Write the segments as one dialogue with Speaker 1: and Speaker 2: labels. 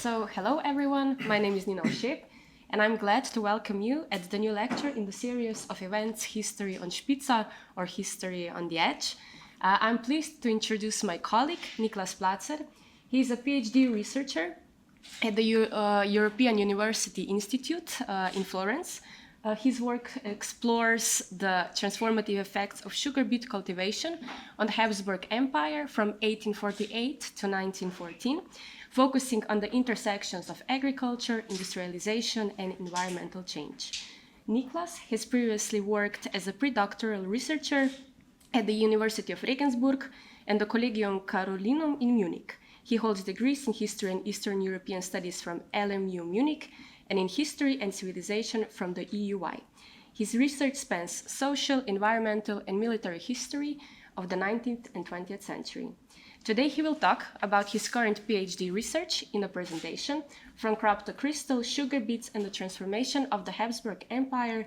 Speaker 1: So, hello everyone, my name is Nina Oshep, and I'm glad to welcome you at the new lecture in the series of events History on Špica, or History on the Edge. I'm pleased to introduce my colleague, Niklas Platzer. He is a PhD researcher at the European University Institute in Florence. His work explores the transformative effects of sugar beet cultivation on the Habsburg Empire from 1848 to 1914, focusing on the intersections of agriculture, industrialization, and environmental change. Niklas has previously worked as a predoctoral researcher at the University of Regensburg and the Collegium Carolinum in Munich. He holds degrees in History and Eastern European Studies from LMU Munich and in History and Civilization from the EUI. His research spans social, environmental, and military history of the 19th and 20th century. Today he will talk about his current PhD research in a presentation, From Crop to Crystal, Sugar Beets and the Transformation of the Habsburg Empire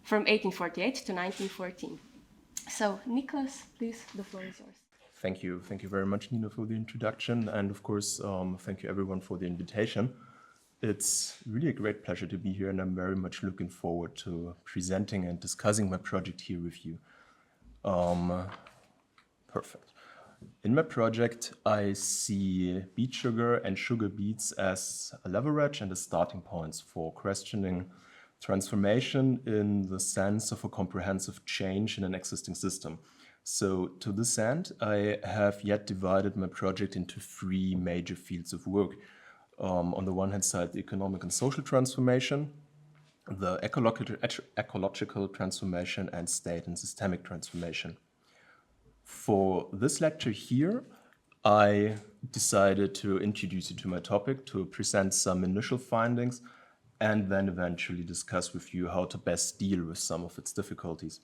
Speaker 1: from 1848 to 1914. So, Niklas, please, the floor is yours.
Speaker 2: Thank you. Thank you very much, Nina, for the introduction. And of course, thank you everyone for the invitation. It's really a great pleasure to be here, and I'm very much looking forward to presenting and discussing my project here with you. Perfect. In my project, I see beet sugar and sugar beets as a leverage and as starting points for questioning transformation in the sense of a comprehensive change in an existing system. So to this end, I have yet divided my project into three major fields of work. On the one hand side, the economic and social transformation, the ecological transformation, and state and systemic transformation. For this lecture here, I decided to introduce you to my topic, to present some initial findings, and then eventually discuss with you how to best deal with some of its difficulties.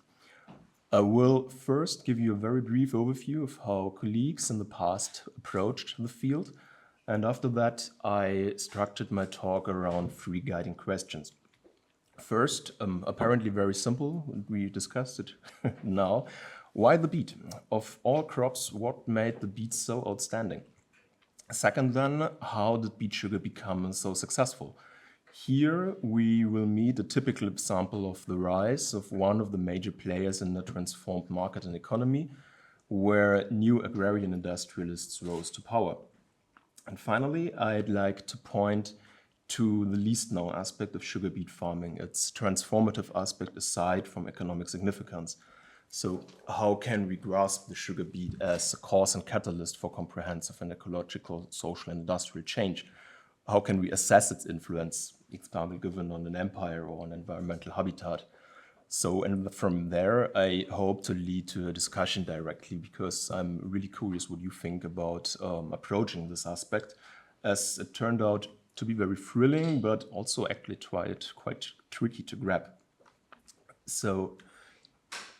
Speaker 2: I will first give you a very brief overview of how colleagues in the past approached the field, and after that I structured my talk around three guiding questions. First, apparently very simple, we discussed it now. Why the beet? Of all crops, what made the beet so outstanding? Second then, how did beet sugar become so successful? Here we will meet a typical example of the rise of one of the major players in the transformed market and economy, where new agrarian industrialists rose to power. And finally, I'd like to point to the least known aspect of sugar beet farming, its transformative aspect aside from economic significance. So how can we grasp the sugar beet as a cause and catalyst for comprehensive and ecological, social and industrial change? How can we assess its influence, example given on an empire or an environmental habitat? So, and from there, I hope to lead to a discussion directly, because I'm really curious what you think about approaching this aspect, as it turned out to be very thrilling, but also actually quite tricky to grab. So,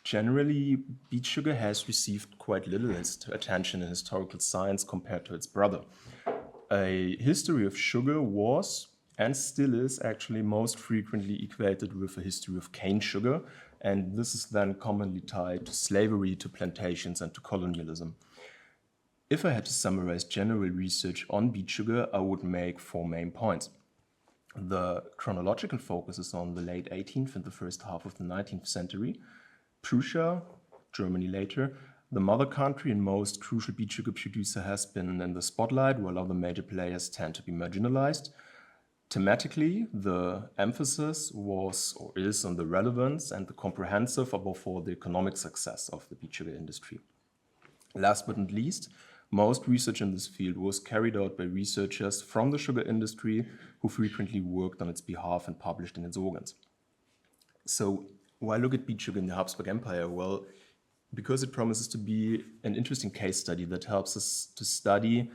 Speaker 2: generally, beet sugar has received quite little attention in historical science compared to its brother. A history of sugar was, and still is, actually most frequently equated with a history of cane sugar, and this is then commonly tied to slavery, to plantations, and to colonialism. If I had to summarize general research on beet sugar, I would make four main points. The chronological focus is on the late 18th and the first half of the 19th century. Prussia, Germany later, the mother country and most crucial beet sugar producer, has been in the spotlight, while other major players tend to be marginalized. Thematically, the emphasis was or is on the relevance and the comprehensive, above all, the economic success of the beet sugar industry. Last but not least, most research in this field was carried out by researchers from the sugar industry who frequently worked on its behalf and published in its organs. So, why look at beet sugar in the Habsburg Empire? Well, because it promises to be an interesting case study that helps us to study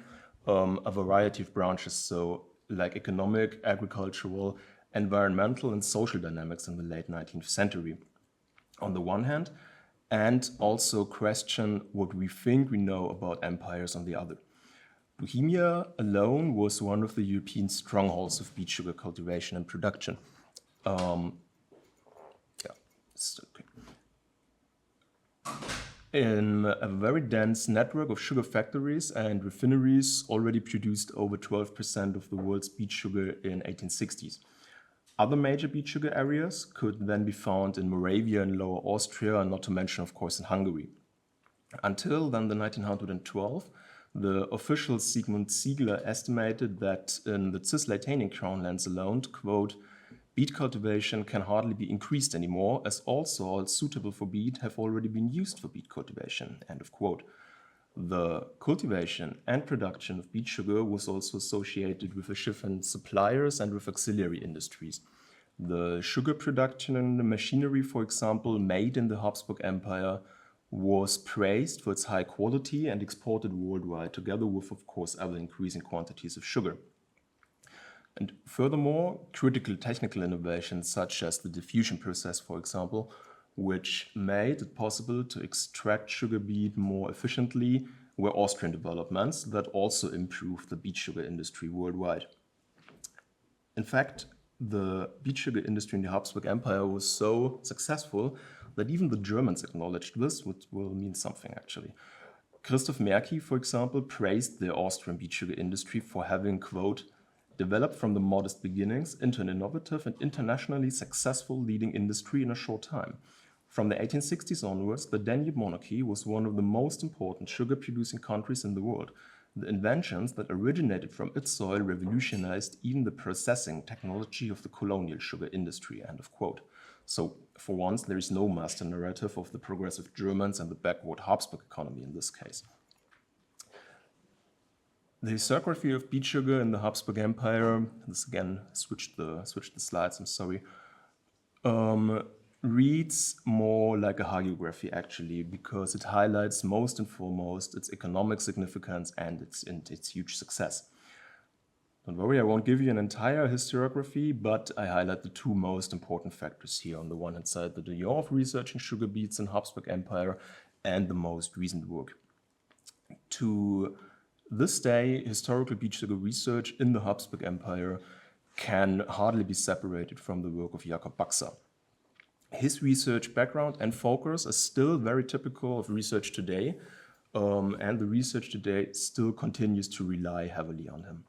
Speaker 2: a variety of branches, so like economic, agricultural, environmental, and social dynamics in the late 19th century, on the one hand, and also question what we think we know about empires on the other. Bohemia alone was one of the European strongholds of beet sugar cultivation and production. In a very dense network of sugar factories and refineries already produced over 12% of the world's beet sugar in 1860s. Other major beet sugar areas could then be found in Moravia and Lower Austria, and not to mention, of course, in Hungary. Until then, the 1912, the official Sigmund Ziegler estimated that in the Cisleithanian crown lands alone, quote, beet cultivation can hardly be increased anymore, as all soils suitable for beet have already been used for beet cultivation, end of quote. The cultivation and production of beet sugar was also associated with a shift in suppliers and with auxiliary industries. The sugar production and the machinery, for example, made in the Habsburg Empire was praised for its high quality and exported worldwide, together with, of course, ever increasing quantities of sugar. And furthermore, critical technical innovations such as the diffusion process, for example, which made it possible to extract sugar beet more efficiently, were Austrian developments that also improved the beet sugar industry worldwide. In fact, the beet sugar industry in the Habsburg Empire was so successful that even the Germans acknowledged this, which will mean something actually. Christoph Merki, for example, praised the Austrian beet sugar industry for having, quote, developed from the modest beginnings into an innovative and internationally successful leading industry in a short time. From the 1860s onwards, the Danube monarchy was one of the most important sugar-producing countries in the world. The inventions that originated from its soil revolutionized even the processing technology of the colonial sugar industry, end of quote. So, for once, there is no master narrative of the progressive Germans and the backward Habsburg economy in this case. The historiography of beet sugar in the Habsburg Empire, this again switched the slides, I'm sorry, reads more like a hagiography actually, because it highlights most and foremost its economic significance and its huge success. Don't worry, I won't give you an entire historiography, but I highlight the two most important factors here. On the one hand side, the Dion of researching sugar beets in Habsburg Empire and the most recent work. To this day, historical beet sugar research in the Habsburg Empire can hardly be separated from the work of Jakob Baxer. His research background and focus is still very typical of research today, and the research today still continues to rely heavily on him.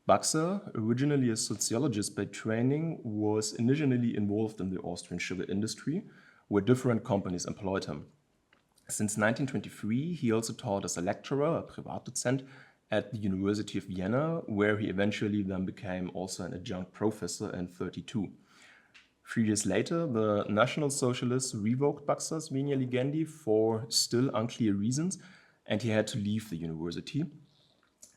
Speaker 2: Baxer, originally a sociologist by training, was initially involved in the Austrian sugar industry, where different companies employed him. Since 1923, he also taught as a lecturer, a Privatdozent, at the University of Vienna, where he eventually then became also an adjunct professor in 1932. 3 years later, the National Socialists revoked Baxer's Venia Legendi for still unclear reasons, and he had to leave the university.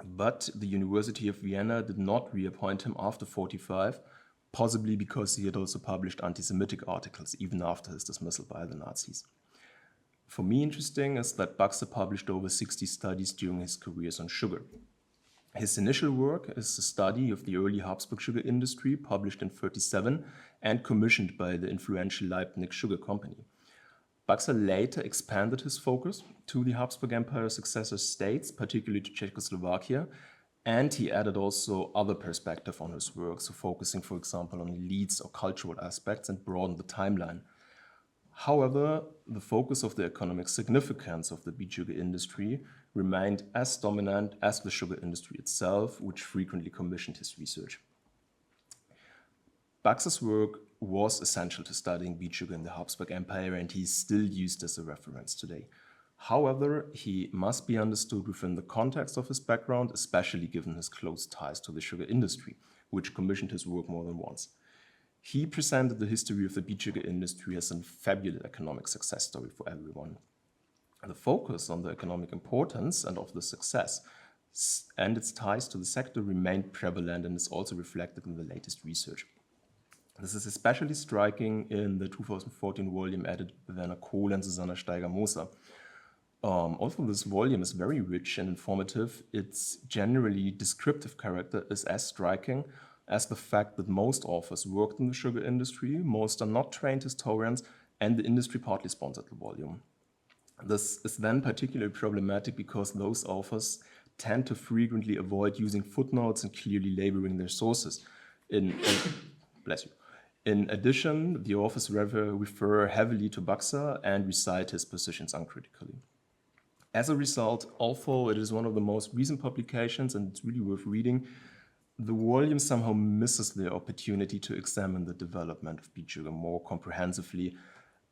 Speaker 2: But the University of Vienna did not reappoint him after 1945, possibly because he had also published anti-Semitic articles even after his dismissal by the Nazis. For me, interesting is that Baxer published over 60 studies during his careers on sugar. His initial work is a study of the early Habsburg sugar industry, published in 1937 and commissioned by the influential Leibniz Sugar Company. Baxer later expanded his focus to the Habsburg Empire successor states, particularly to Czechoslovakia, and he added also other perspective on his work, so focusing, for example, on elites or cultural aspects, and broadened the timeline. However, the focus of the economic significance of the beet sugar industry remained as dominant as the sugar industry itself, which frequently commissioned his research. Baxer's work was essential to studying beet sugar in the Habsburg Empire, and he is still used as a reference today. However, he must be understood within the context of his background, especially given his close ties to the sugar industry, which commissioned his work more than once. He presented the history of the beet sugar industry as a fabulous economic success story for everyone. The focus on the economic importance and of the success and its ties to the sector remained prevalent and is also reflected in the latest research. This is especially striking in the 2014 volume edited by Werner Kohl and Susanna Steiger-Moser. Although this volume is very rich and informative, its generally descriptive character is as striking as the fact that most authors worked in the sugar industry, most are not trained historians, and the industry partly sponsored the volume. This is then particularly problematic because those authors tend to frequently avoid using footnotes and clearly labeling their sources. In addition, the authors refer heavily to Baxter and recite his positions uncritically. As a result, although it is one of the most recent publications and it's really worth reading, the volume somehow misses the opportunity to examine the development of beet sugar more comprehensively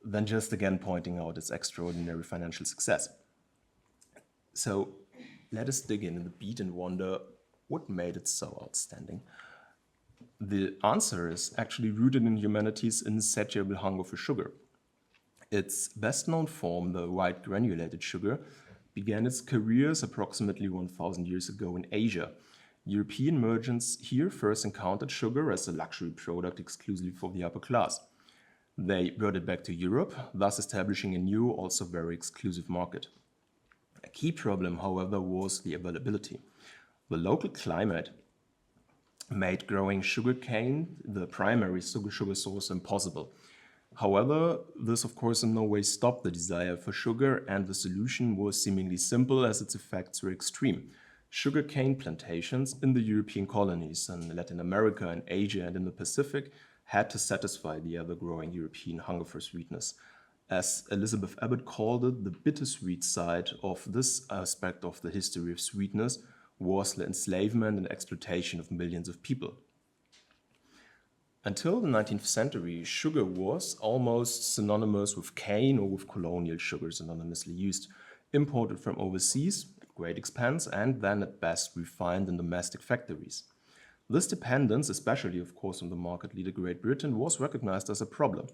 Speaker 2: than just again pointing out its extraordinary financial success. So let us dig in the beet and wonder what made it so outstanding. The answer is actually rooted in humanity's insatiable hunger for sugar. Its best known form, the white granulated sugar, began its careers approximately 1,000 years ago in Asia. European merchants here first encountered sugar as a luxury product exclusively for the upper class. They brought it back to Europe, thus establishing a new, also very exclusive market. A key problem, however, was the availability. The local climate made growing sugarcane, the primary sugar source, impossible. However, this of course in no way stopped the desire for sugar, and the solution was seemingly simple as its effects were extreme. Sugarcane plantations in the European colonies in Latin America and Asia and in the Pacific had to satisfy the ever-growing European hunger for sweetness. As Elizabeth Abbott called it, the bittersweet side of this aspect of the history of sweetness was the enslavement and exploitation of millions of people. Until the 19th century, sugar was almost synonymous with cane or with colonial sugar synonymously used, imported from overseas at great expense and then at best refined in domestic factories. This dependence, especially of course on the market leader Great Britain, was recognized as a problem.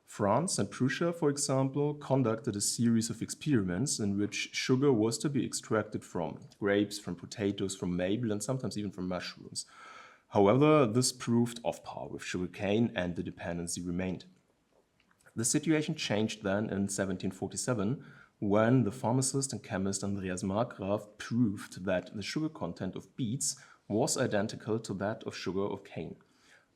Speaker 2: France and Prussia, for example, conducted a series of experiments in which sugar was to be extracted from grapes, from potatoes, from maple, and sometimes even from mushrooms. However, this proved off par with sugarcane and the dependency remained. The situation changed then in 1747 when the pharmacist and chemist Andreas Markgraf proved that the sugar content of beets was identical to that of sugar of cane.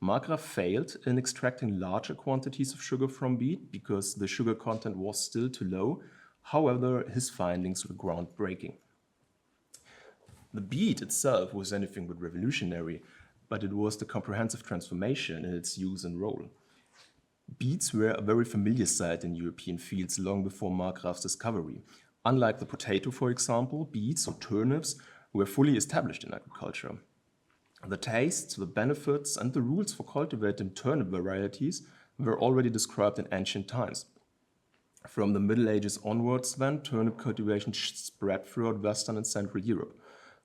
Speaker 2: Markgraf failed in extracting larger quantities of sugar from beet because the sugar content was still too low. However, his findings were groundbreaking. The beet itself was anything but revolutionary, but it was the comprehensive transformation in its use and role. Beets were a very familiar sight in European fields long before Markgraf's discovery. Unlike the potato, for example, beets or turnips were fully established in agriculture. The tastes, the benefits, and the rules for cultivating turnip varieties were already described in ancient times. From the Middle Ages onwards, then, turnip cultivation spread throughout Western and Central Europe.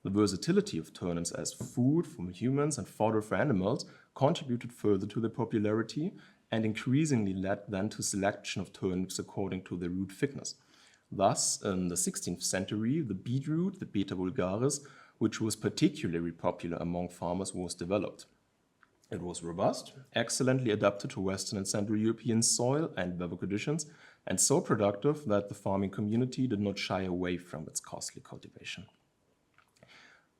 Speaker 2: The versatility of turnips as food for humans and fodder for animals contributed further to their popularity and increasingly led then to selection of turnips according to their root thickness. Thus, in the 16th century, the beetroot, the Beta vulgaris, which was particularly popular among farmers, was developed. It was robust, excellently adapted to Western and Central European soil and weather conditions, and so productive that the farming community did not shy away from its costly cultivation.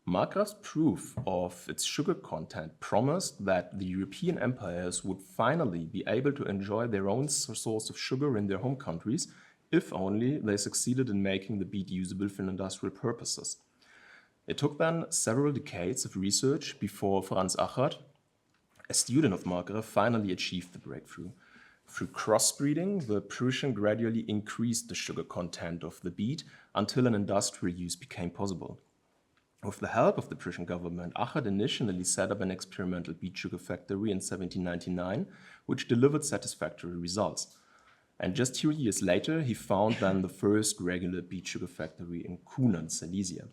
Speaker 2: Markgraf's proof of its sugar content promised that the European empires would finally be able to enjoy their own source of sugar in their home countries, if only they succeeded in making the beet usable for industrial purposes. It took then several decades of research before Franz Achard, a student of Markgraf, finally achieved the breakthrough. Through crossbreeding, the Prussian gradually increased the sugar content of the beet until an industrial use became possible. With the help of the Prussian government, Achard initially set up an experimental beet sugar factory in 1799, which delivered satisfactory results. And just 2 years later, he found then the first regular beet sugar factory in Kunan, Silesia.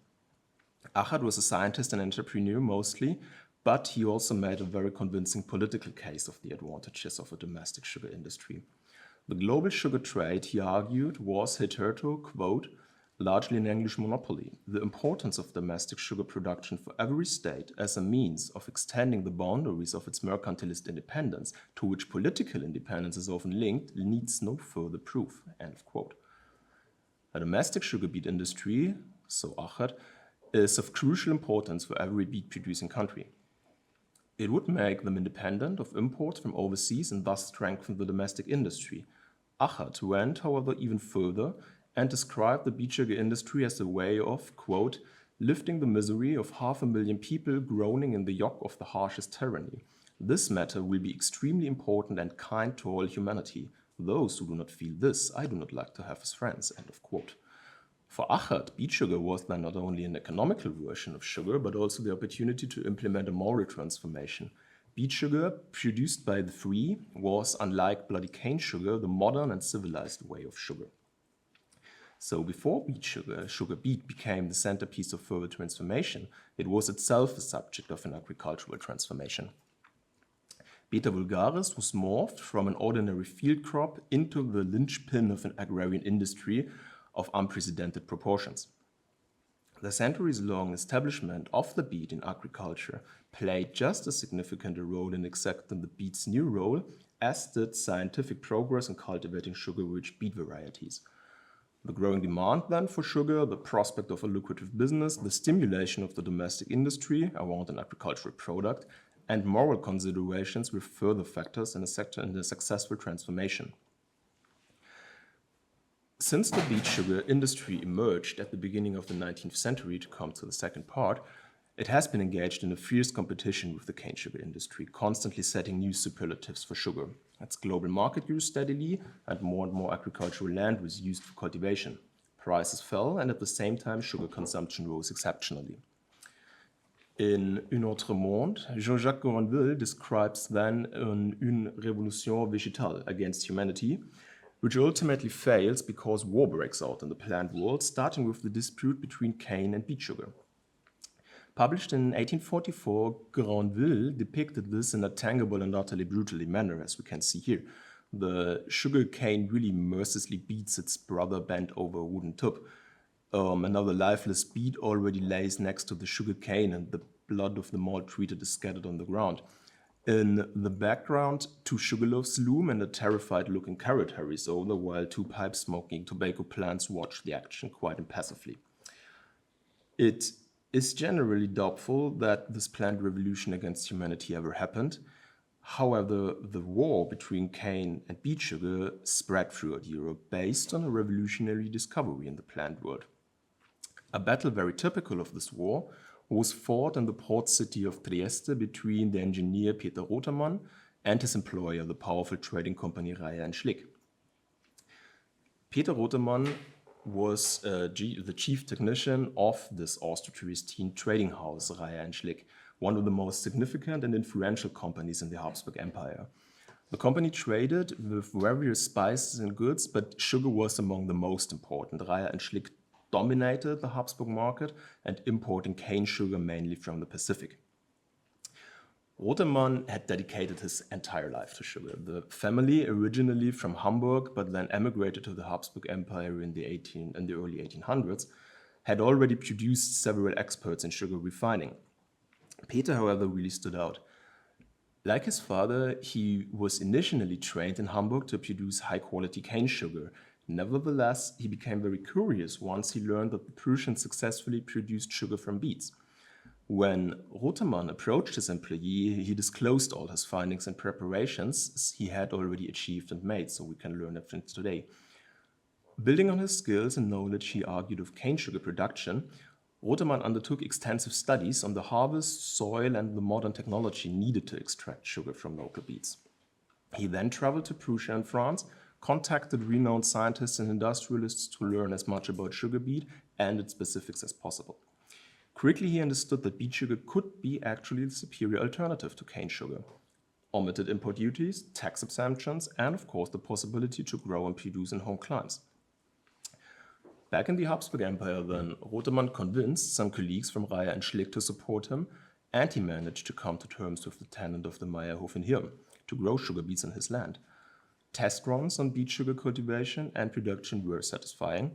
Speaker 2: Achard was a scientist and entrepreneur mostly, but he also made a very convincing political case of the advantages of a domestic sugar industry. The global sugar trade, he argued, was hitherto, quote, largely an English monopoly. The importance of domestic sugar production for every state as a means of extending the boundaries of its mercantilist independence, to which political independence is often linked, needs no further proof, end of quote. A domestic sugar beet industry, so Achard, is of crucial importance for every beet-producing country. It would make them independent of imports from overseas and thus strengthen the domestic industry. Achard went, however, even further and described the beet sugar industry as a way of, quote, lifting the misery of 500,000 people groaning in the yoke of the harshest tyranny. This matter will be extremely important and kind to all humanity. Those who do not feel this, I do not like to have as friends." End of quote. For Achard, beet sugar was then not only an economical version of sugar, but also the opportunity to implement a moral transformation. Beet sugar, produced by the free, was, unlike bloody cane sugar, the modern and civilized way of sugar. So before beet sugar, sugar beet became the centerpiece of further transformation, it was itself the subject of an agricultural transformation. Beta vulgaris was morphed from an ordinary field crop into the linchpin of an agrarian industry of unprecedented proportions. The centuries-long establishment of the beet in agriculture played just as significant a role in accepting the beet's new role as did scientific progress in cultivating sugar-rich beet varieties. The growing demand then for sugar, the prospect of a lucrative business, the stimulation of the domestic industry around an agricultural product, and moral considerations were further factors in the successful transformation. Since the beet sugar industry emerged at the beginning of the 19th century, to come to the second part, it has been engaged in a fierce competition with the cane sugar industry, constantly setting new superlatives for sugar. Its global market grew steadily, and more agricultural land was used for cultivation. Prices fell, and at the same time, sugar consumption rose exceptionally. In Un autre monde, Jean-Jacques Gorenville describes then une révolution végétale against humanity, which ultimately fails because war breaks out in the plant world, starting with the dispute between cane and beet sugar. Published in 1844, Gorenville depicted this in a tangible and utterly brutal manner, as we can see here. The sugar cane really mercilessly beats its brother bent over a wooden tub. Another lifeless beet already lays next to the sugar cane, and the blood of the maltreated is scattered on the ground. In the background, two sugar loaves loom, and a terrified-looking carrot hurries over, while two pipe-smoking tobacco plants watch the action quite impassively. It is generally doubtful that this planned revolution against humanity ever happened. However, the war between cane and beet sugar spread throughout Europe based on a revolutionary discovery in the plant world. A battle very typical of this war was fought in the port city of Trieste between the engineer Peter Rotermann and his employer, the powerful trading company Reiher and Schlick. Peter Rotermann was the chief technician of this Austro-Triestine trading house, Reiher and Schlick, one of the most significant and influential companies in the Habsburg Empire. The company traded with various spices and goods, but sugar was among the most important. Reiher and Schlick dominated the Habsburg market and importing cane sugar mainly from the Pacific. Rotermann had dedicated his entire life to sugar. The family, originally from Hamburg, but then emigrated to the Habsburg Empire in the early 1800s, had already produced several experts in sugar refining. Peter, however, really stood out. Like his father, he was initially trained in Hamburg to produce high-quality cane sugar. Nevertheless, he became very curious once he learned that the Prussians successfully produced sugar from beets. When Rotermann approached his employee, he disclosed all his findings and preparations he had already achieved and made, so we can learn everything today. Building on his skills and knowledge he argued of cane sugar production, Rotermann undertook extensive studies on the harvest, soil, and the modern technology needed to extract sugar from local beets. He then traveled to Prussia and France, contacted renowned scientists and industrialists to learn as much about sugar beet and its specifics as possible. Quickly, he understood that beet sugar could be actually the superior alternative to cane sugar. Omitted import duties, tax exemptions, and of course the possibility to grow and produce in home climes. Back in the Habsburg Empire then, Rotermann convinced some colleagues from Reiher and Schlick to support him, and he managed to come to terms with the tenant of the Meierhof in Hirn to grow sugar beets on his land. Test runs on beet sugar cultivation and production were satisfying,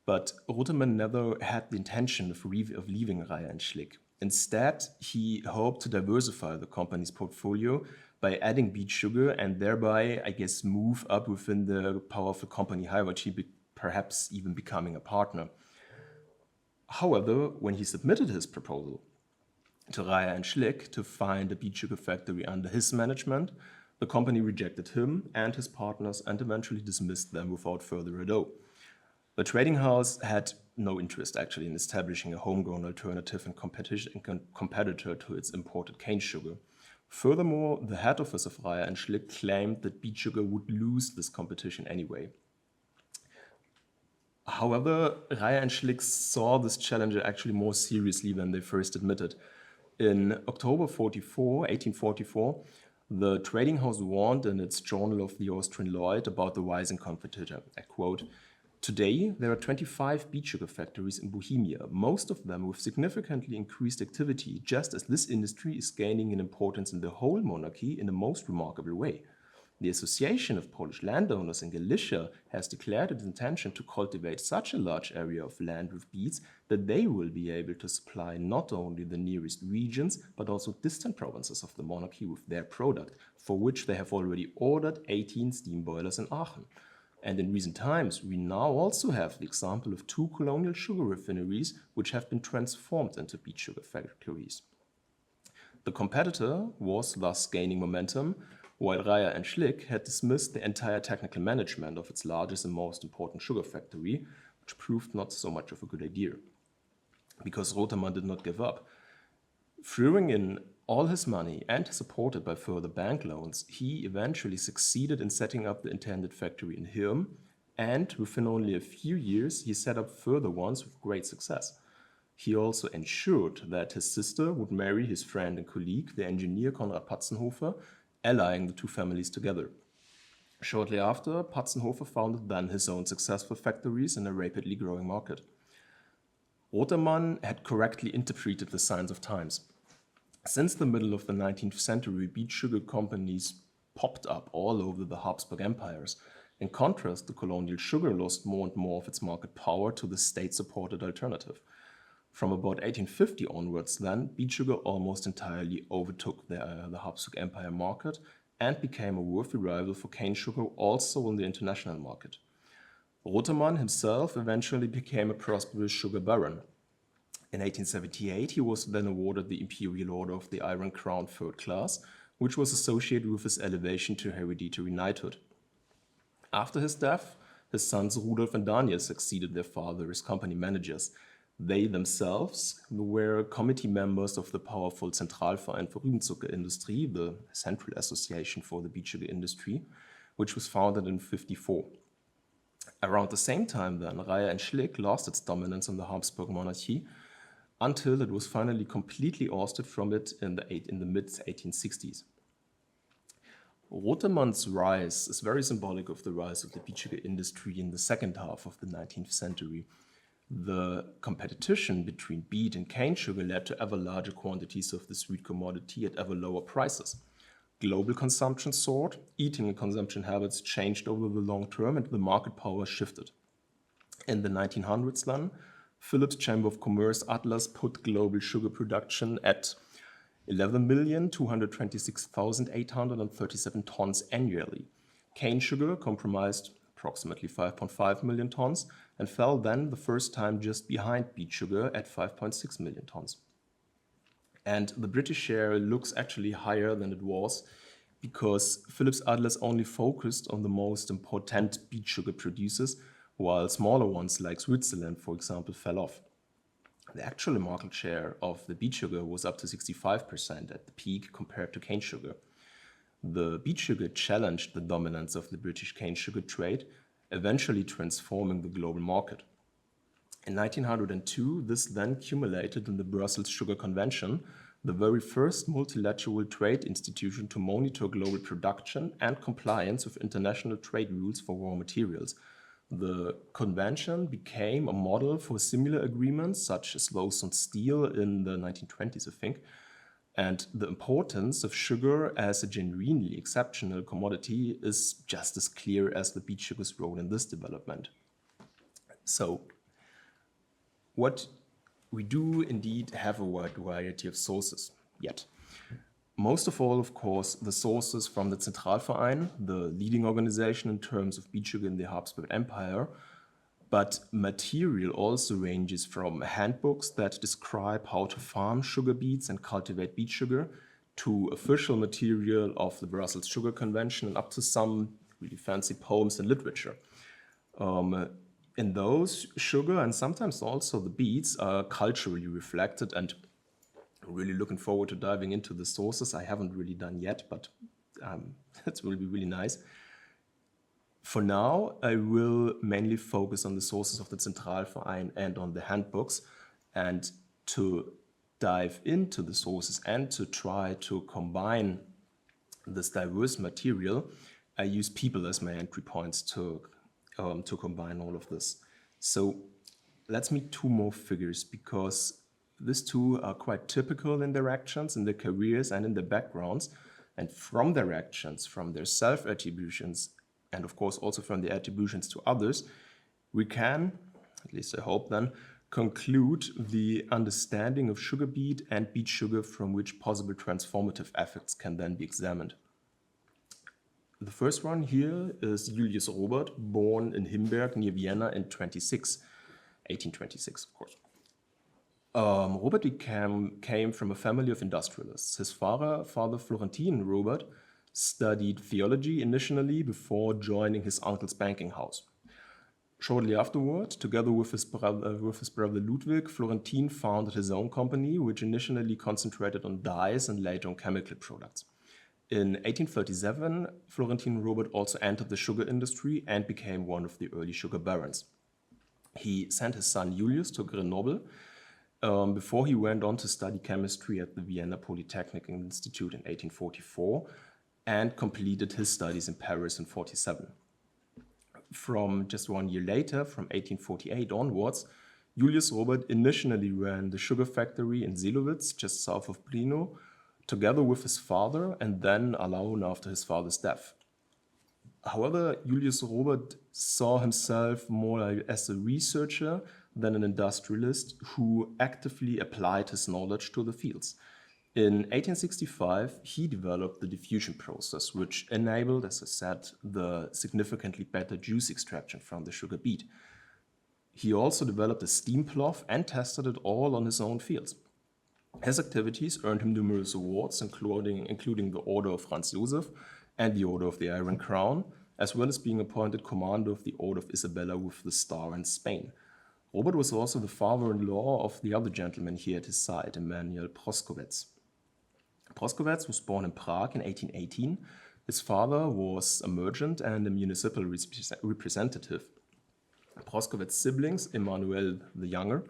Speaker 2: but Rotermann never had the intention of leaving Reiher and Schlick. Instead, he hoped to diversify the company's portfolio by adding beet sugar and thereby, I guess, move up within the powerful company hierarchy, perhaps even becoming a partner. However, when he submitted his proposal to Reiher and Schlick to find a beet sugar factory under his management, the company rejected him and his partners and eventually dismissed them without further ado. The trading house had no interest actually in establishing a homegrown alternative and competitor to its imported cane sugar. Furthermore, the head office of Reiher and Schlick claimed that beet sugar would lose this competition anyway. However, Reiher and Schlick saw this challenge actually more seriously than they first admitted. In October 1844, the trading house warned in its Journal of the Austrian Lloyd about the rising competitor. I quote, "Today, there are 25 beet sugar factories in Bohemia, most of them with significantly increased activity, just as this industry is gaining in importance in the whole monarchy in a most remarkable way. The Association of Polish Landowners in Galicia has declared its intention to cultivate such a large area of land with beets that they will be able to supply not only the nearest regions, but also distant provinces of the monarchy with their product, for which they have already ordered 18 steam boilers in Aachen. And in recent times, we now also have the example of 2 colonial sugar refineries which have been transformed into beet sugar factories." The competitor was thus gaining momentum, while Reiher and Schlick had dismissed the entire technical management of its largest and most important sugar factory, which proved not so much of a good idea. Because Rotermann did not give up. Throwing in all his money and supported by further bank loans, he eventually succeeded in setting up the intended factory in Hirn, and within only a few years he set up further ones with great success. He also ensured that his sister would marry his friend and colleague, the engineer Konrad Patzenhofer, allying the two families together. Shortly after, Patzenhofer founded then his own successful factories in a rapidly growing market. Rotermann had correctly interpreted the signs of times. Since the middle of the 19th century, beet sugar companies popped up all over the Habsburg empires. In contrast, the colonial sugar lost more and more of its market power to the state-supported alternative. From about 1850 onwards then, beet sugar almost entirely overtook the Habsburg Empire market and became a worthy rival for cane sugar also in the international market. Rotermann himself eventually became a prosperous sugar baron. In 1878, he was then awarded the Imperial Order of the Iron Crown Third Class, which was associated with his elevation to hereditary knighthood. After his death, his sons Rudolf and Daniel succeeded their father as company managers. They themselves were committee members of the powerful Zentralverein für Rübenzuckerindustrie, the Central Association for the Beet Sugar Industry, which was founded in 1954. Around the same time then, Reiher and Schlick lost its dominance in the Habsburg monarchy until it was finally completely ousted from it in the mid-1860s. Rotermann's rise is very symbolic of the rise of the beet sugar industry in the second half of the 19th century. The competition between beet and cane sugar led to ever larger quantities of the sweet commodity at ever lower prices. Global consumption soared, eating and consumption habits changed over the long term, and the market power shifted. In the 1900s then, Phillips Chamber of Commerce Atlas put global sugar production at 11,226,837 tons annually. Cane sugar comprised approximately 5.5 million tons and fell then the first time just behind beet sugar at 5.6 million tons. And the British share looks actually higher than it was because Phillips Atlas only focused on the most important beet sugar producers, while smaller ones like Switzerland, for example, fell off. The actual market share of the beet sugar was up to 65% at the peak compared to cane sugar. The beet sugar challenged the dominance of the British cane sugar trade, eventually transforming the global market. In 1902, this then culminated in the Brussels Sugar Convention, the very first multilateral trade institution to monitor global production and compliance with international trade rules for raw materials. The convention became a model for similar agreements, such as those on steel in the 1920s, I think. And the importance of sugar as a genuinely exceptional commodity is just as clear as the beet sugar's role in this development. So, what we do indeed have a wide variety of sources, yet. Most of all, of course, the sources from the Zentralverein, the leading organization in terms of beet sugar in the Habsburg Empire, but material also ranges from handbooks that describe how to farm sugar beets and cultivate beet sugar, to official material of the Brussels Sugar Convention, and up to some really fancy poems and literature. In those, sugar and sometimes also the beets are culturally reflected and Really looking forward to diving into the sources. I haven't really done yet, but that will be really nice. For now, I will mainly focus on the sources of the Zentralverein and on the handbooks. And to dive into the sources and to try to combine this diverse material, I use people as my entry points to combine all of this. So let's meet two more figures, because these two are quite typical in their actions, in their careers, and in their backgrounds. And from their actions, from their self-attributions, and of course also from the attributions to others, we can, at least I hope then, conclude the understanding of sugar beet and beet sugar, from which possible transformative effects can then be examined. The first one here is Julius Robert, born in Himberg near Vienna in 1826, of course. Robert came from a family of industrialists. His father Florentin Robert, studied theology initially before joining his uncle's banking house. Shortly afterward, together with his brother Ludwig, Florentin founded his own company, which initially concentrated on dyes and later on chemical products. In 1837, Florentin Robert also entered the sugar industry and became one of the early sugar barons. He sent his son Julius to Grenoble before he went on to study chemistry at the Vienna Polytechnic Institute in 1844 and completed his studies in Paris in 1847. From just 1 year later, from 1848 onwards, Julius Robert initially ran the sugar factory in Selowitz, just south of Brno, together with his father, and then alone after his father's death. However, Julius Robert saw himself more as a researcher than an industrialist who actively applied his knowledge to the fields. In 1865, he developed the diffusion process, which enabled, as I said, the significantly better juice extraction from the sugar beet. He also developed a steam plough and tested it all on his own fields. His activities earned him numerous awards, including the Order of Franz Joseph and the Order of the Iron Crown, as well as being appointed commander of the Order of Isabella with the Star in Spain. Robert was also the father-in-law of the other gentleman here at his side, Emanuel Proskowetz. Proskowetz was born in Prague in 1818. His father was a merchant and a municipal representative. Proskowetz's siblings, Emanuel the Younger,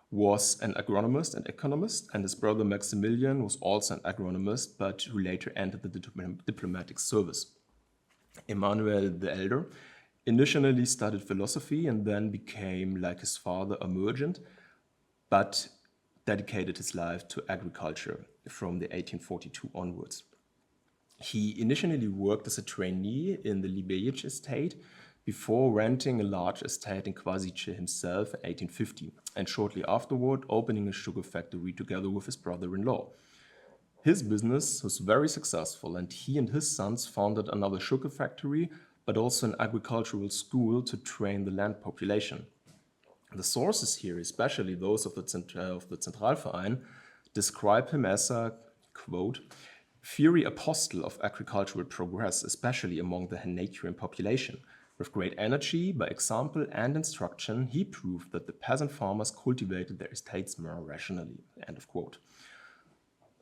Speaker 2: was an agronomist and economist, and his brother Maximilian was also an agronomist, but who later entered the diplomatic service. Emanuel the Elder initially studied philosophy and then became, like his father, a merchant, but dedicated his life to agriculture from the 1842 onwards. He initially worked as a trainee in the Libejich estate before renting a large estate in Kvasice himself in 1850, and shortly afterward opening a sugar factory together with his brother-in-law. His business was very successful, and he and his sons founded another sugar factory, but also an agricultural school to train the land population. The sources here, especially those of the Zentralverein, describe him as a, quote, fiery apostle of agricultural progress, especially among the Hanakian population. With great energy, by example and instruction, he proved that the peasant farmers cultivated their estates more rationally, end of quote.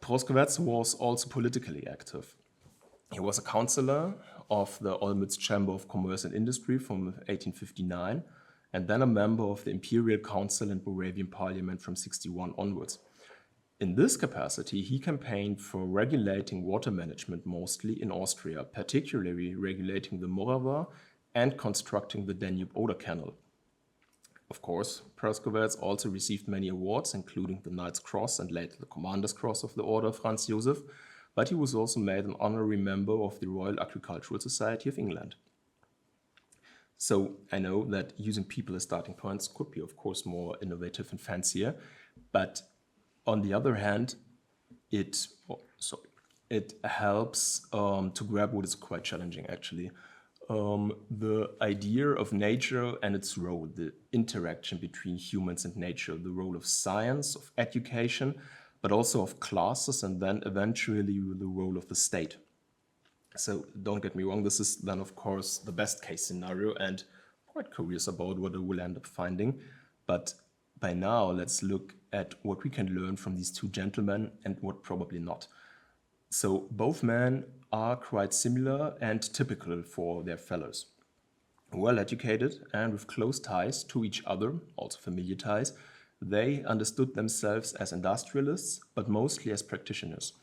Speaker 2: Proskowetz was also politically active. He was a councillor of the Olmütz Chamber of Commerce and Industry from 1859, and then a member of the Imperial Council and Moravian Parliament from 1861 onwards. In this capacity, he campaigned for regulating water management mostly in Austria, particularly regulating the Morava and constructing the Danube-Oder Canal. Of course, Proskowetz also received many awards, including the Knight's Cross and later the Commander's Cross of the Order of Franz Joseph, but he was also made an honorary member of the Royal Agricultural Society of England. So I know that using people as starting points could be, of course, more innovative and fancier, but on the other hand, it helps to grab what is quite challenging, actually. The idea of nature and its role, the interaction between humans and nature, the role of science, of education, but also of classes, and then eventually the role of the state. So don't get me wrong, this is then of course the best case scenario, and I'm quite curious about what I will end up finding. But by now, let's look at what we can learn from these two gentlemen and what probably not. So both men are quite similar and typical for their fellows. Well educated and with close ties to each other, also familiar ties, they understood themselves as industrialists, but mostly as practitioners.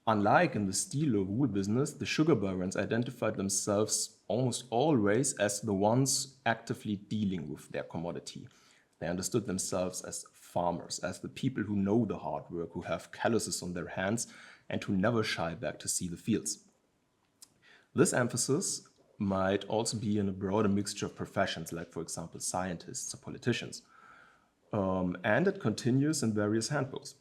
Speaker 2: Unlike in the steel or wool business, the sugar barons identified themselves almost always as the ones actively dealing with their commodity. They understood themselves as farmers, as the people who know the hard work, who have calluses on their hands, and who never shy back to see the fields. This emphasis might also be in a broader mixture of professions, like, for example, scientists or politicians. And it continues in various handbooks.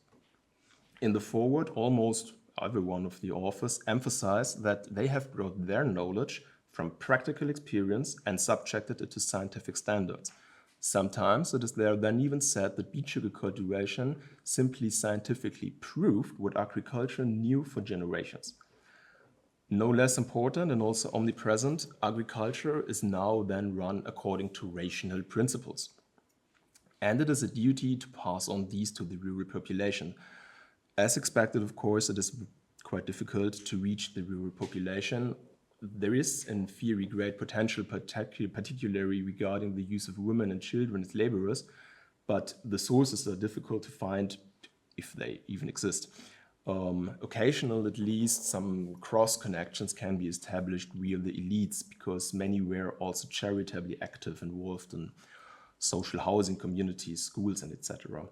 Speaker 2: In the foreword, almost every one of the authors emphasize that they have brought their knowledge from practical experience and subjected it to scientific standards. Sometimes it is there then even said that beet sugar cultivation simply scientifically proved what agriculture knew for generations. No less important and also omnipresent, agriculture is now then run according to rational principles. And it is a duty to pass on these to the rural population. As expected, of course, it is quite difficult to reach the rural population. There is, in theory, great potential, particularly regarding the use of women and children as laborers, but the sources are difficult to find, if they even exist. Occasional, at least, some cross connections can be established via the elites, because many were also charitably active, involved in social housing communities, schools, and etc.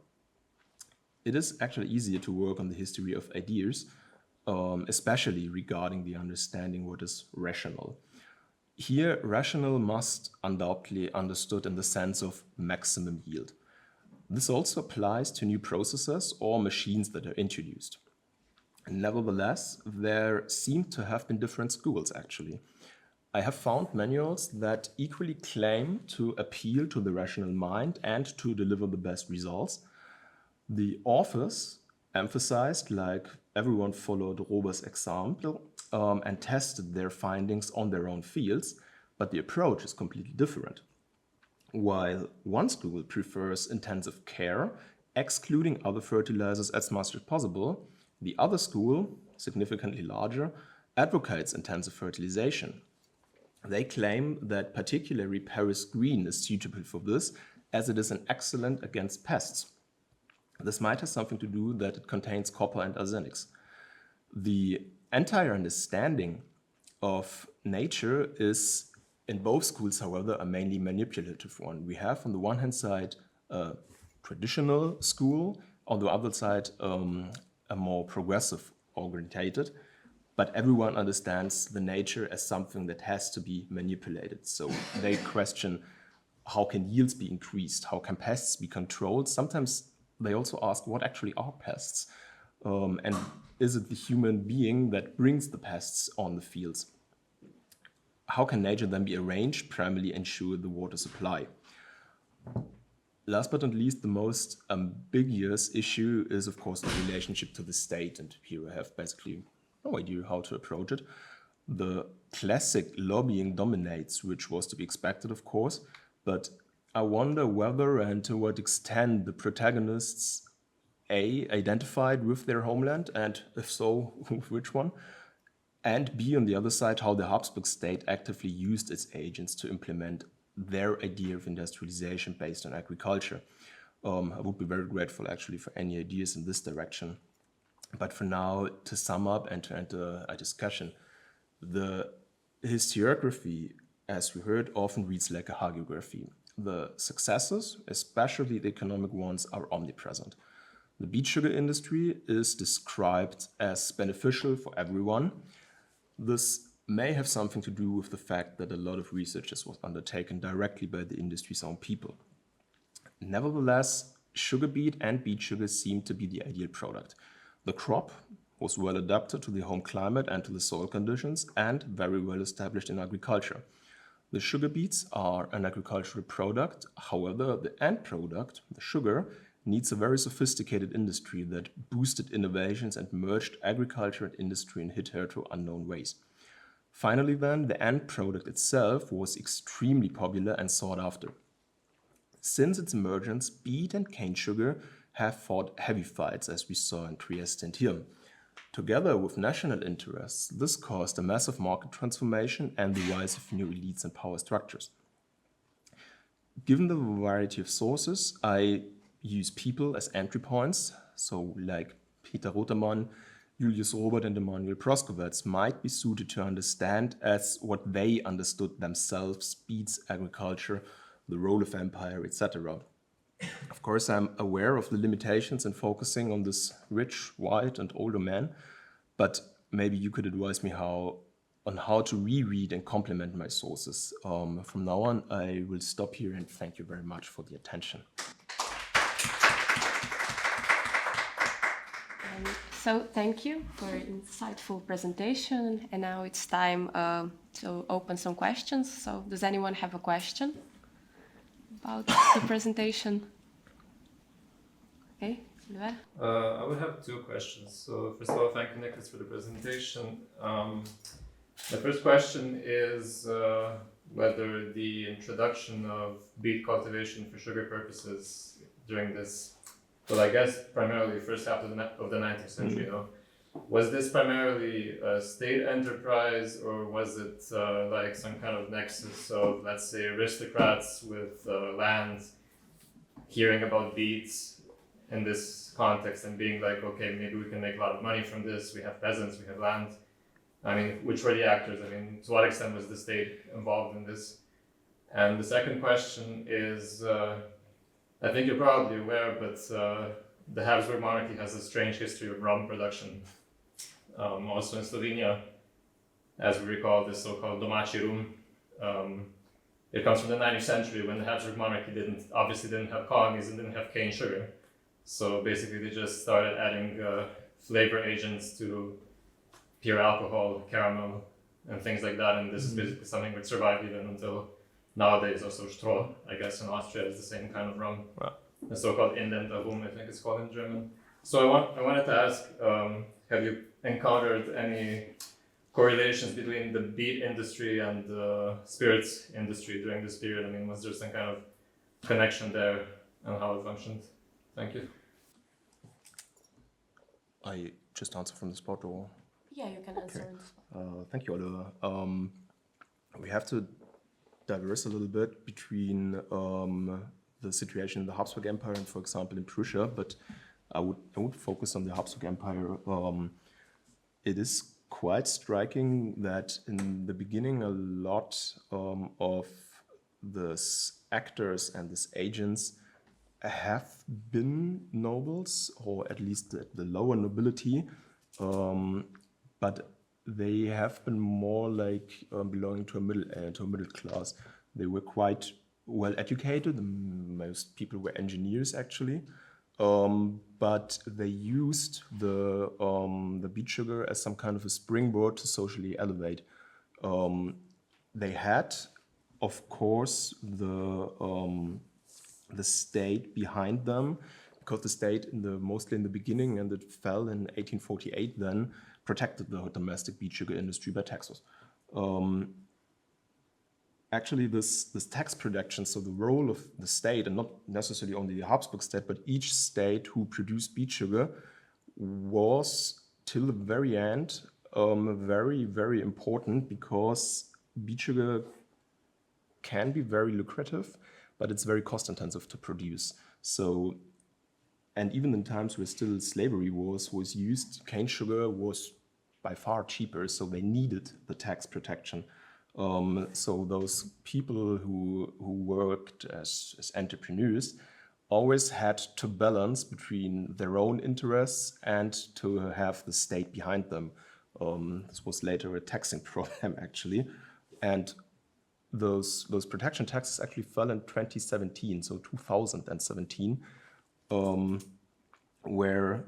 Speaker 2: It is actually easier to work on the history of ideas, especially regarding the understanding what is rational. Here, rational must undoubtedly understood in the sense of maximum yield. This also applies to new processes or machines that are introduced. Nevertheless, there seem to have been different schools, actually. I have found manuals that equally claim to appeal to the rational mind and to deliver the best results. The authors emphasized, like everyone followed Rober's example and tested their findings on their own fields, but the approach is completely different. While one school prefers intensive care, excluding other fertilizers as much as possible, the other school, significantly larger, advocates intensive fertilization. They claim that particularly Paris green is suitable for this, as it is an excellent against pests. This might have something to do that it contains copper and arsenics. The entire understanding of nature is, in both schools, however, a mainly manipulative one. We have, on the one hand side, a traditional school, on the other side, a more progressive orientated, but everyone understands the nature as something that has to be manipulated. So they question, how can yields be increased? How can pests be controlled? Sometimes they also ask, what actually are pests? And is it the human being that brings the pests on the fields? How can nature then be arranged, primarily ensure the water supply? Last but not least, the most ambiguous issue is, of course, the relationship to the state. And here I have basically no idea how to approach it. The classic lobbying dominates, which was to be expected, of course, but I wonder whether and to what extent the protagonists, A, identified with their homeland, and if so, with which one, and B, on the other side, how the Habsburg state actively used its agents to implement their idea of industrialization based on agriculture. I would be very grateful, actually, for any ideas in this direction. But for now, to sum up and to enter a discussion, the historiography, as we heard, often reads like a hagiography. The successes, especially the economic ones, are omnipresent. The beet sugar industry is described as beneficial for everyone. This may have something to do with the fact that a lot of research was undertaken directly by the industry's own people. Nevertheless, sugar beet and beet sugar seem to be the ideal product. The crop was well adapted to the home climate and to the soil conditions, and very well established in agriculture. The sugar beets are an agricultural product. However, the end product, the sugar, needs a very sophisticated industry that boosted innovations and merged agriculture and industry in hitherto unknown ways. Finally then, the end product itself was extremely popular and sought after. Since its emergence, beet and cane sugar have fought heavy fights, as we saw in Trieste and here. Together with national interests, this caused a massive market transformation and the rise of new elites and power structures. Given the variety of sources, I use people as entry points, so like Peter Rotermann, Julius Robert and Emanuel Proskowitz might be suited to understand as what they understood themselves, beets, agriculture, the role of empire, etc. Of course, I'm aware of the limitations in focusing on this rich, white and older man, but maybe you could advise me on how to reread and complement my sources. From now on, I will stop here and thank you very much for the attention.
Speaker 1: So thank you for an insightful presentation, and now it's time to open some questions. So does anyone have a question about the presentation? Okay, Oliver?
Speaker 3: I would have two questions. So first of all, thank you, Niklas, for the presentation. The first question is whether the introduction of beet cultivation for sugar purposes during this, well, I guess primarily first half of the 19th century, you know, was this primarily a state enterprise, or was it like some kind of nexus of, let's say, aristocrats with land hearing about beets in this context and being like, okay, maybe we can make a lot of money from this, we have peasants, we have land. I mean, which were the actors? I mean, to what extent was the state involved in this? And the second question is, I think you're probably aware, but the Habsburg monarchy has a strange history of rum production. Also in Slovenia, as we recall, this so-called domaći rum. It comes from the 19th century when the Habsburg monarchy obviously didn't have colonies and didn't have cane sugar. So basically they just started adding flavor agents to pure alcohol, caramel, and things like that. And this is basically something that survived even until nowadays. Also Stroh, I guess, in Austria is the same kind of rum.
Speaker 2: Wow.
Speaker 3: The so-called Indenterrum, I think it's called in German. So I wanted to ask, have you encountered any correlations between the beet industry and the spirits industry during this period? I mean, was there some kind of connection there and how it functioned? Thank you.
Speaker 2: I just answer from the spot, or?
Speaker 1: Yeah, you can answer.
Speaker 2: Okay. Thank you, Oliver. We have to diverse a little bit between the situation in the Habsburg Empire and, for example, in Prussia, but I would focus on the Habsburg Empire. It is quite striking that in the beginning a lot of these actors and these agents have been nobles, or at least the lower nobility, but they have been more like belonging to a middle class. They were quite well educated. Most people were engineers, actually, but they used the beet sugar as some kind of a springboard to socially elevate. They had, of course, the state behind them, because the state mostly in the beginning, and it fell in 1848 then, protected the domestic beet sugar industry by taxes. Actually, this tax protection, so the role of the state, and not necessarily only the Habsburg state, but each state who produced beet sugar, was till the very end very, very important, because beet sugar can be very lucrative, but it's very cost intensive to produce. So, and even in times where still slavery was used, cane sugar was by far cheaper, so they needed the tax protection. So those people who worked as entrepreneurs always had to balance between their own interests and to have the state behind them. This was later a taxing problem, actually. And those protection taxes actually fell in 2017, so 2017, where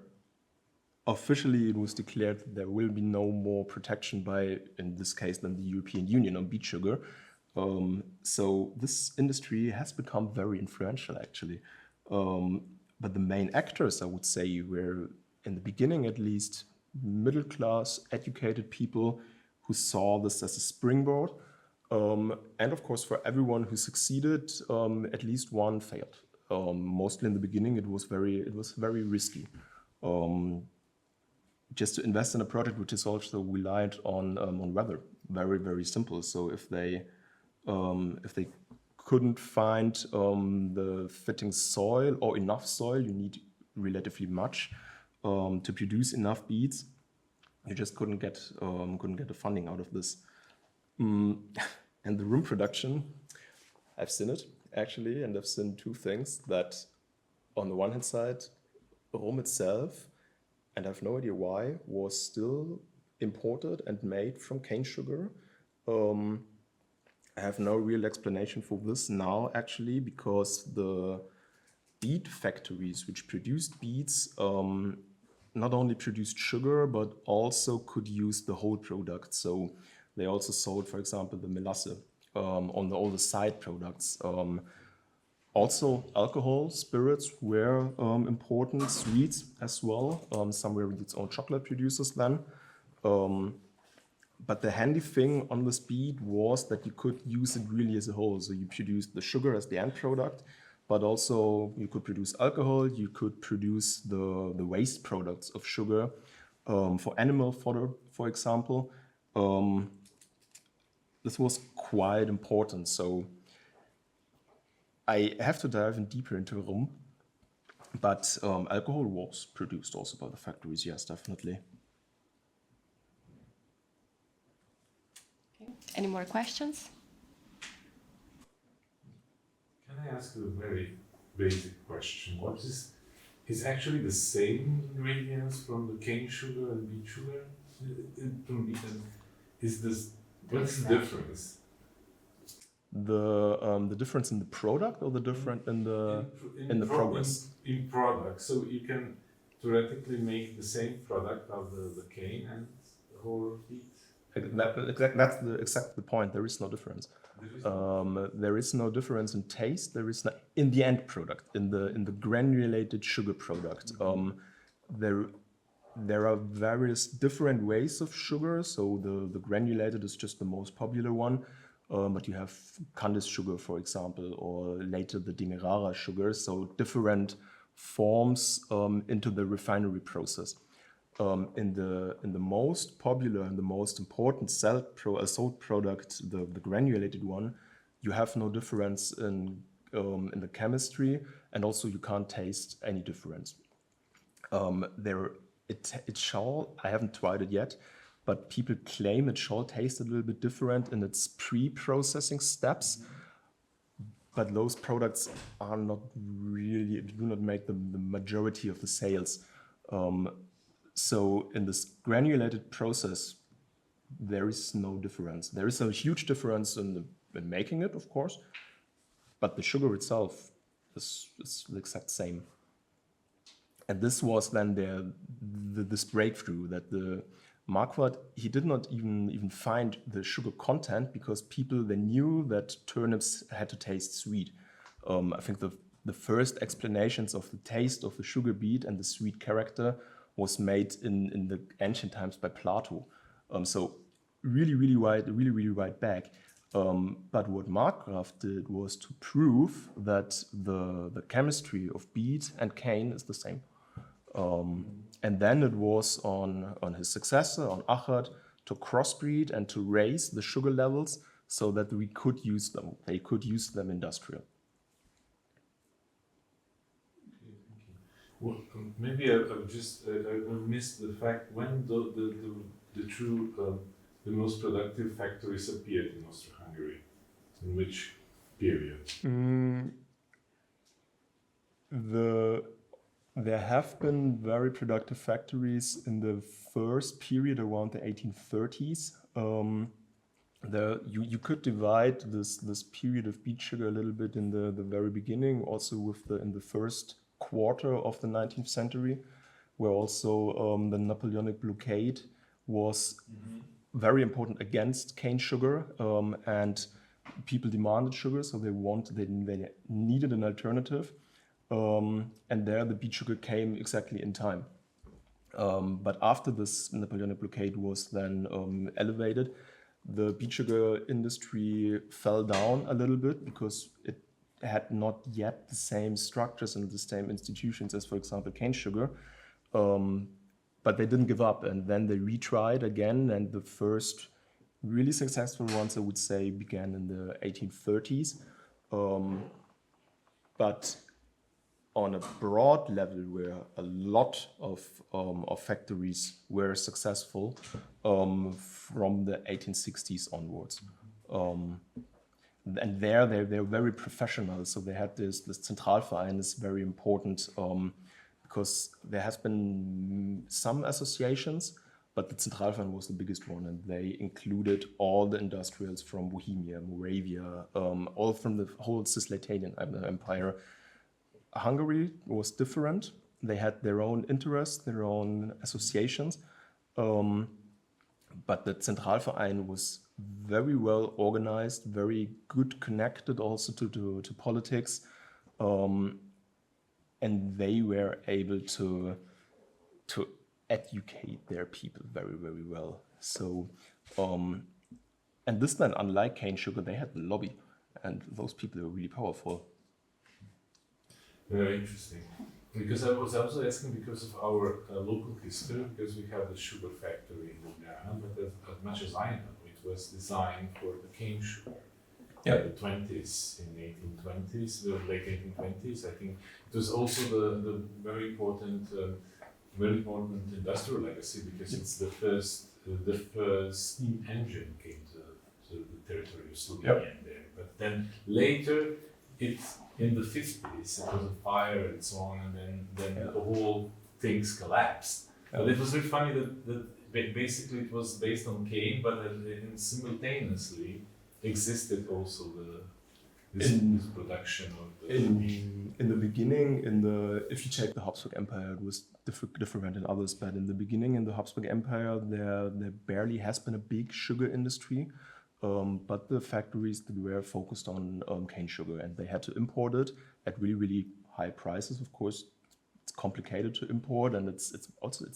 Speaker 2: officially it was declared that there will be no more protection by, in this case, than the European Union on beet sugar. So this industry has become very influential, actually. But the main actors, I would say, were, in the beginning at least, middle class, educated people who saw this as a springboard. And of course, for everyone who succeeded, at least one failed. Mostly in the beginning, it was very risky. Just to invest in a project which is also reliant on weather, very simple. So if they couldn't find the fitting soil or enough soil, you need relatively much to produce enough beets. You just couldn't get the funding out of this. And the room production, I've seen it actually, and I've seen two things. That on the one hand side, rum itself, and I have no idea why, was still imported and made from cane sugar. I have no real explanation for this now actually, because the beet factories which produced beets not only produced sugar, but also could use the whole product. So they also sold, for example, the melasse on all the side products. Also, alcohol, spirits were important, sweets as well. Some were its own chocolate producers then. But the handy thing on this beet was that you could use it really as a whole. So you produced the sugar as the end product, but also you could produce alcohol, you could produce the waste products of sugar for animal fodder, for example. This was quite important. So I have to dive in deeper into rum, but alcohol was produced also by the factories, yes, definitely.
Speaker 1: Okay. Any more questions?
Speaker 4: Can I ask a very basic question? What is actually the same ingredients from the cane sugar and beet sugar? What's the difference?
Speaker 2: The difference in the product or the difference in the progress?
Speaker 4: In product. So you can theoretically make the same product of the cane and the whole beet?
Speaker 2: That's the point. There is no difference. There is no difference in taste. There is no, in the end product, in the granulated sugar product. There are various different ways of sugar. So the granulated is just the most popular one. But you have Candice sugar, for example, or later the Demerara sugar. So different forms into the refinery process. In the most popular and the most important salt product, the granulated one, you have no difference in the chemistry, and also you can't taste any difference. It shall, I haven't tried it yet, but people claim it shall taste a little bit different in its pre-processing steps. But those products are not really, do not make the majority of the sales. So in this granulated process, there is no difference. There is a huge difference in making it, of course, but the sugar itself is the exact same. And this was then this breakthrough that the Marquardt, he did not even find the sugar content, because people, they knew that turnips had to taste sweet. I think the first explanations of the taste of the sugar beet and the sweet character was made in the ancient times by Plato. So really wide back. But what Markgraf did was to prove that the chemistry of beet and cane is the same. And then it was on his successor, on Achard, to crossbreed and to raise the sugar levels so that we could use them. They could use them industrial.
Speaker 4: Well, maybe I've just missed the fact when the most productive factories appeared in Austro-Hungary. In which period?
Speaker 2: There have been very productive factories in the first period around the 1830s. You could divide this period of beet sugar a little bit in the very beginning, also in the first quarter of the 19th century, where also the Napoleonic blockade was very important against cane sugar, and people demanded sugar, so they needed an alternative. And there the beet sugar came exactly in time. But after this Napoleonic blockade was then elevated, the beet sugar industry fell down a little bit because it had not yet the same structures and the same institutions as, for example, cane sugar. But they didn't give up, and then they retried again, and the first really successful ones, I would say, began in the 1830s. But on a broad level, where a lot of factories were successful from the 1860s onwards. And they're very professional, so they had this Zentralverein is very important because there has been some associations, but the Zentralverein was the biggest one, and they included all the industrials from Bohemia, Moravia, all from the whole Cisleithanian Empire. Hungary was different. They had their own interests, their own associations, but the Zentralverein was very well organized, very good connected also to politics, and they were able to educate their people very, very well. So, and this then, unlike cane sugar, they had the lobby, and those people were really powerful.
Speaker 4: Very interesting. Because I was also asking because of our local history, because we have the sugar factory in Ljubljana, but as much as I know, it was designed for the cane sugar.
Speaker 2: Yeah.
Speaker 4: In the 20s, in the 1820s, the late 1820s, I think it was also the very important industrial legacy, because it's the first steam engine came to the territory of Slovenia there. But then later, in the 50s, it was a fire and so on, and then the whole things collapsed. But it was very funny that basically it was based on cane, but then simultaneously existed also this production of the
Speaker 2: in the beginning, if you take the Habsburg Empire, it was different than others, but in the beginning in the Habsburg Empire, there barely has been a big sugar industry. But the factories that were focused on cane sugar, and they had to import it at really, really high prices. Of course, it's complicated to import, and it's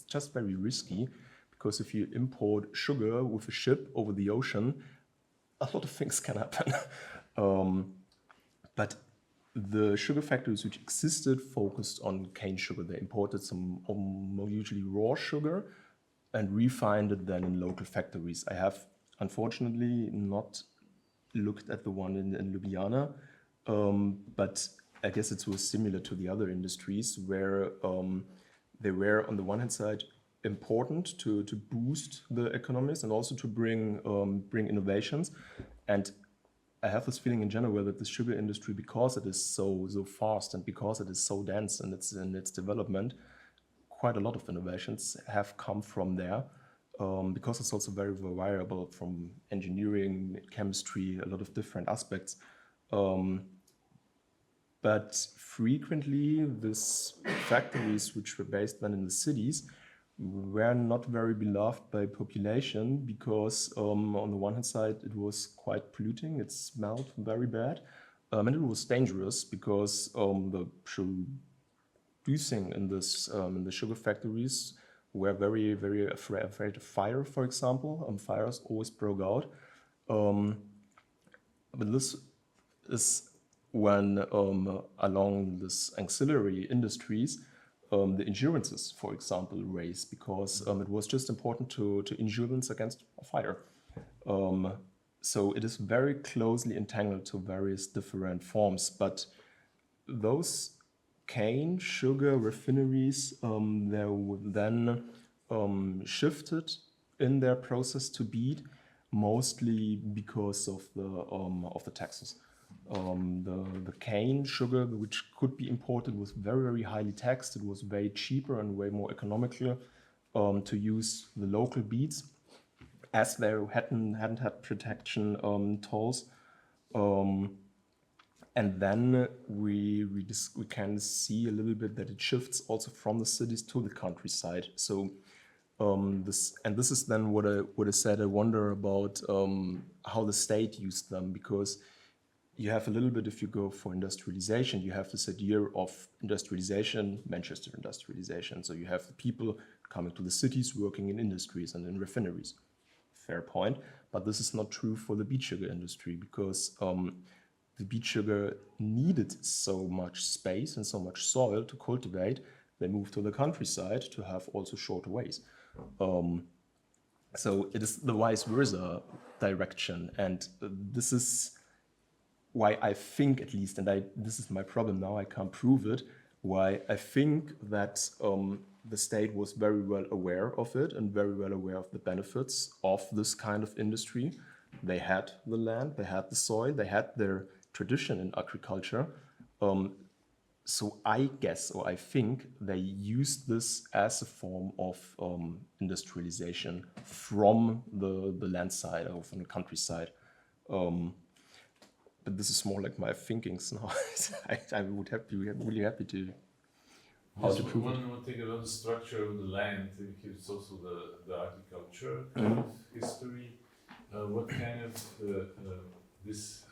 Speaker 2: just very risky, because if you import sugar with a ship over the ocean, a lot of things can happen. But the sugar factories which existed focused on cane sugar. They imported some usually raw sugar and refined it then in local factories. I have unfortunately not looked at the one in Ljubljana, but I guess it was similar to the other industries where they were on the one hand side important to boost the economies and also to bring innovations. And I have this feeling in general that the sugar industry, because it is so fast and because it is so dense in its development, quite a lot of innovations have come from there. Because it's also very variable from engineering, chemistry, a lot of different aspects. But frequently, these factories, which were based then in the cities, were not very beloved by population because on the one hand side, it was quite polluting, it smelled very bad, and it was dangerous because the producing in the sugar factories were very, very afraid of fire, for example. Fires always broke out. But this is when along this auxiliary industries, the insurances, for example, raised because it was just important to insurance against a fire. So it is very closely entangled to various different forms, but those cane sugar refineries they would then shifted in their process to beet, mostly because of the taxes. The cane sugar which could be imported was very, very highly taxed. It was way cheaper and way more economical to use the local beets, as they hadn't had protection tolls. And then we can see a little bit that it shifts also from the cities to the countryside. So this is then what I said. I wonder about how the state used them, because you have a little bit, if you go for industrialization, you have this idea of industrialization, Manchester industrialization. So you have the people coming to the cities, working in industries and in refineries. Fair point. But this is not true for the beet sugar industry, because the beet sugar needed so much space and so much soil to cultivate, they moved to the countryside to have also shorter ways. So it is the vice versa direction, and this is why I think, at least, and this is my problem now, I can't prove it, why I think that the state was very well aware of it and very well aware of the benefits of this kind of industry. They had the land, they had the soil, they had their tradition in agriculture. So I guess, or I think, they used this as a form of industrialization from the land side or from the countryside. But this is more like my thinkings now. I would be really happy to how to prove it.
Speaker 4: One thing about the structure of the land, it's also the agriculture kind of history. What kind of this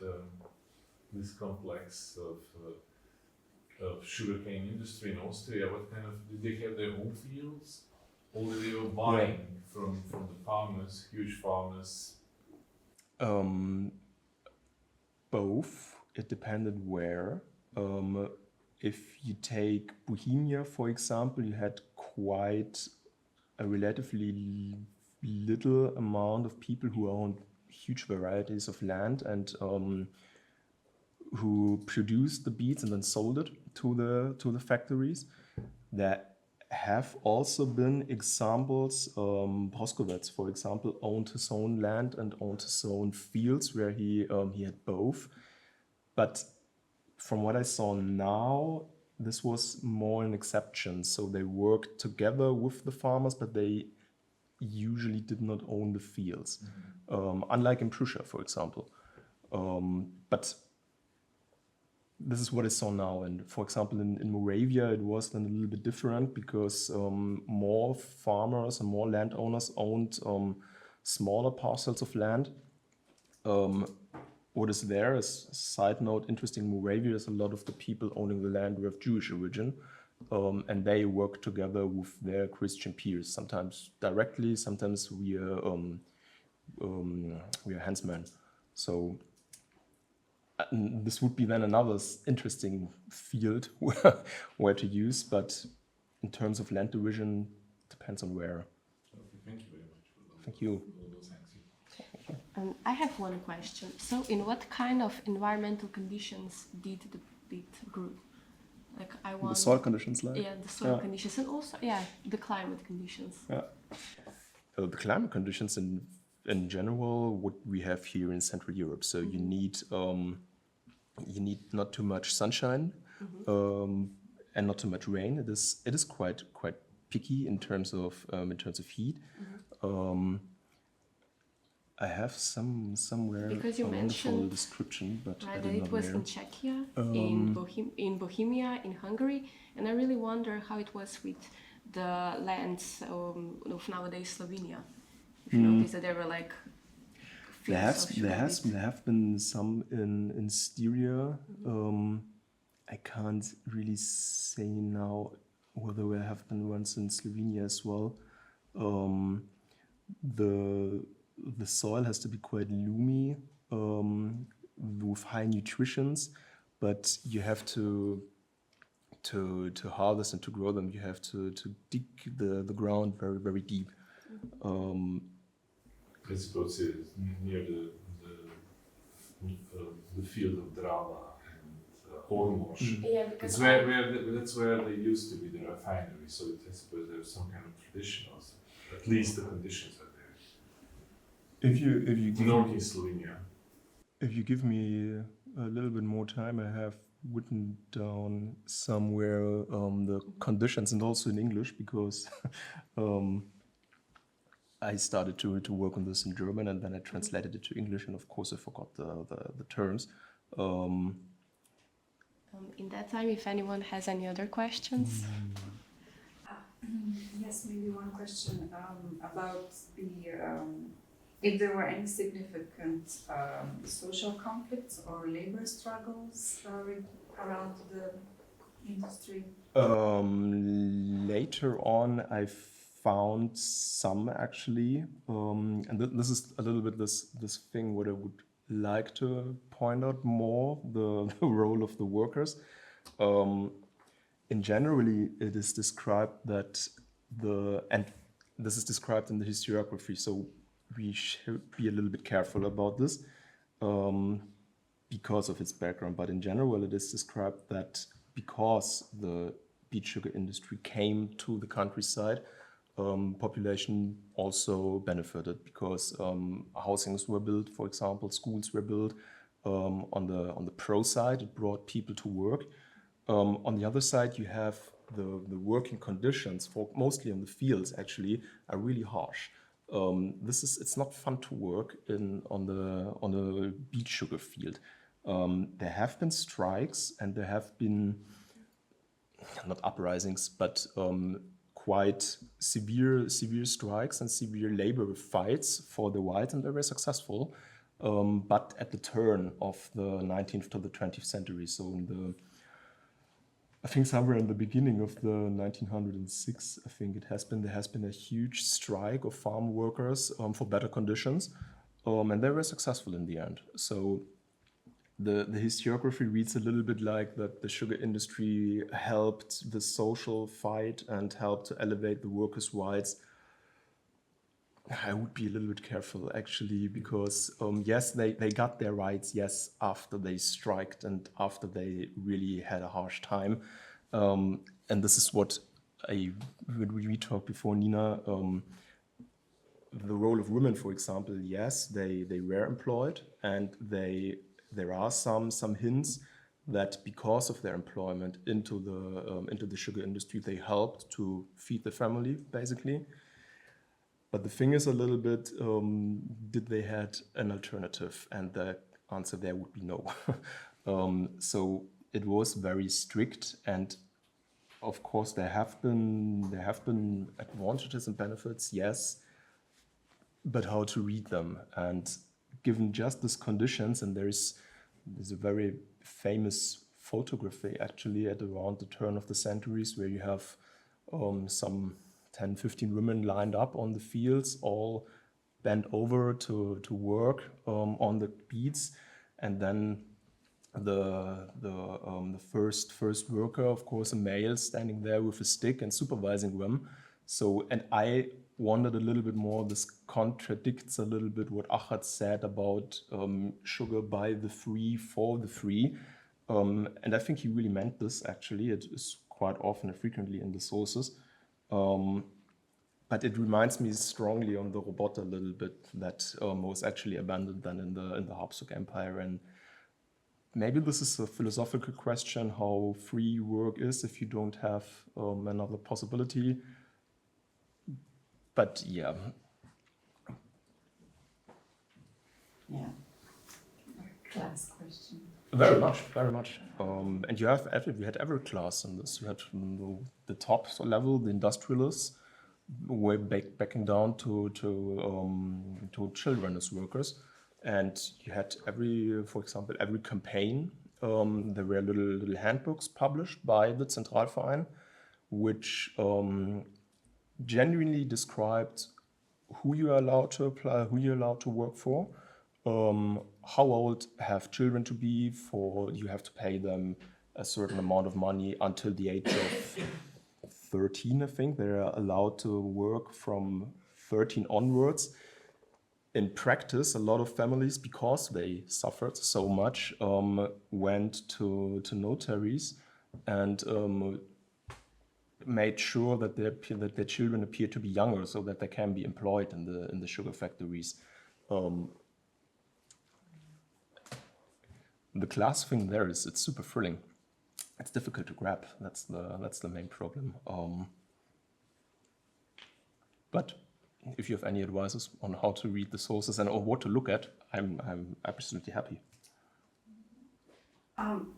Speaker 4: complex of sugarcane industry in Austria? What kind of, did they have their own fields, or they were buying from the farmers, huge farmers?
Speaker 2: Both. It depended where. If you take Bohemia, for example, you had quite a relatively little amount of people who owned huge varieties of land and who produced the beets and then sold it to the factories. There have also been examples. Broskowitz, for example, owned his own land and owned his own fields where he had both. But from what I saw now, this was more an exception. So they worked together with the farmers, but they usually did not own the fields, unlike in Prussia, for example. But this is what I saw now. And for example, in Moravia, it was then a little bit different because more farmers and more landowners owned smaller parcels of land. What is there, as a side note, interesting, in Moravia is a lot of the people owning the land were of Jewish origin, and they work together with their Christian peers, sometimes directly, sometimes via handsmen. So this would be then another interesting field where to use, but in terms of land division, depends on where.
Speaker 4: Okay, thank you very much.
Speaker 2: Thank you.
Speaker 1: I have one question. So, in what kind of environmental conditions did the beet grow? Like, I want
Speaker 2: the soil conditions, like
Speaker 1: the soil conditions, and also the climate conditions.
Speaker 2: The climate conditions in general, what we have here in Central Europe. So you need not too much sunshine and not too much rain. It is quite picky in terms of heat. I have somewhere
Speaker 1: because you
Speaker 2: a wonderful
Speaker 1: mentioned
Speaker 2: description, but I
Speaker 1: that
Speaker 2: did
Speaker 1: it
Speaker 2: not
Speaker 1: was
Speaker 2: know.
Speaker 1: in Czechia, in Bohemia, in Hungary, and I really wonder how it was with the lands of nowadays Slovenia. If you notice that there were like
Speaker 2: There
Speaker 1: fields of
Speaker 2: have been some in Styria. I can't really say now whether there have been ones in Slovenia as well. The soil has to be quite loamy with high nutritions, but you have to harvest and to grow them. You have to dig the ground very, very deep.
Speaker 4: I suppose it's near the field of Drava and Ormož.
Speaker 1: Yeah, because
Speaker 4: That's where they used to be the refinery. So I suppose there's some kind of tradition also. At least the conditions are there.
Speaker 2: If you give
Speaker 4: North in Slovenia.
Speaker 2: If you give me a little bit more time, I have written down somewhere the conditions, and also in English, because I started to work on this in German, and then I translated it to English, and of course I forgot the terms.
Speaker 1: in that time, if anyone has any other questions.
Speaker 5: Yes, maybe one question about if there were any significant social conflicts or labor struggles around the industry.
Speaker 2: Later on, I found some actually, and this is a little bit this thing what I would like to point out more the role of the workers. In generally, it is described that and this is described in the historiography, so we should be a little bit careful about this because of its background. But in general, it is described that because the beet sugar industry came to the countryside, population also benefited because housings were built, for example, schools were built. On the pro side, it brought people to work. On the other side, you have the working conditions for mostly in the fields actually are really harsh. It's not fun to work on the beet sugar field. There have been strikes and there have been not uprisings, but quite severe strikes and severe labor fights for the whites, and they were successful. But at the turn of the 19th to the 20th century, so I think somewhere in the beginning of the 1906, I think there has been a huge strike of farm workers for better conditions, and they were successful in the end. So the historiography reads a little bit like that the sugar industry helped the social fight and helped to elevate the workers' rights. I would be a little bit careful actually, because yes, they got their rights, yes, after they striked and after they really had a harsh time. And this is what when we talked before, Nina, the role of women, for example, yes, they were employed, and there are some hints that because of their employment into the sugar industry, they helped to feed the family, basically. But the thing is a little bit, did they had an alternative? And the answer there would be no. So it was very strict, and of course there have been advantages and benefits, yes, but how to read them? And given just these conditions, and there's a very famous photography actually at around the turn of the centuries where you have some 10, 15 women lined up on the fields, all bent over to work on the beets, and then the first worker, of course, a male, standing there with a stick and supervising them. So, and I wondered a little bit more, this contradicts a little bit what Achat said about sugar by the free, for the free. And I think he really meant this actually. It is quite often and frequently in the sources. But it reminds me strongly on the robot a little bit that was actually abandoned then in the Habsburg Empire. And maybe this is a philosophical question, how free work is if you don't have another possibility. But yeah.
Speaker 5: Yeah. Class question.
Speaker 2: Very much, very much. And we had every class in this. You had the top level, the industrialists, way backing down to children as workers, and you had for example, every campaign. There were little handbooks published by the Zentralverein, which genuinely described who you are allowed to apply, who you're allowed to work for. How old have children to be for? You have to pay them a certain amount of money until the age of 13, I think. They're allowed to work from 13 onwards. In practice, a lot of families, because they suffered so much, went to notaries and made sure that their children appear to be younger, so that they can be employed in the sugar factories. The class thing there it's super thrilling. It's difficult to grab. That's the main problem. But if you have any advices on how to read the sources or what to look at, I'm absolutely happy.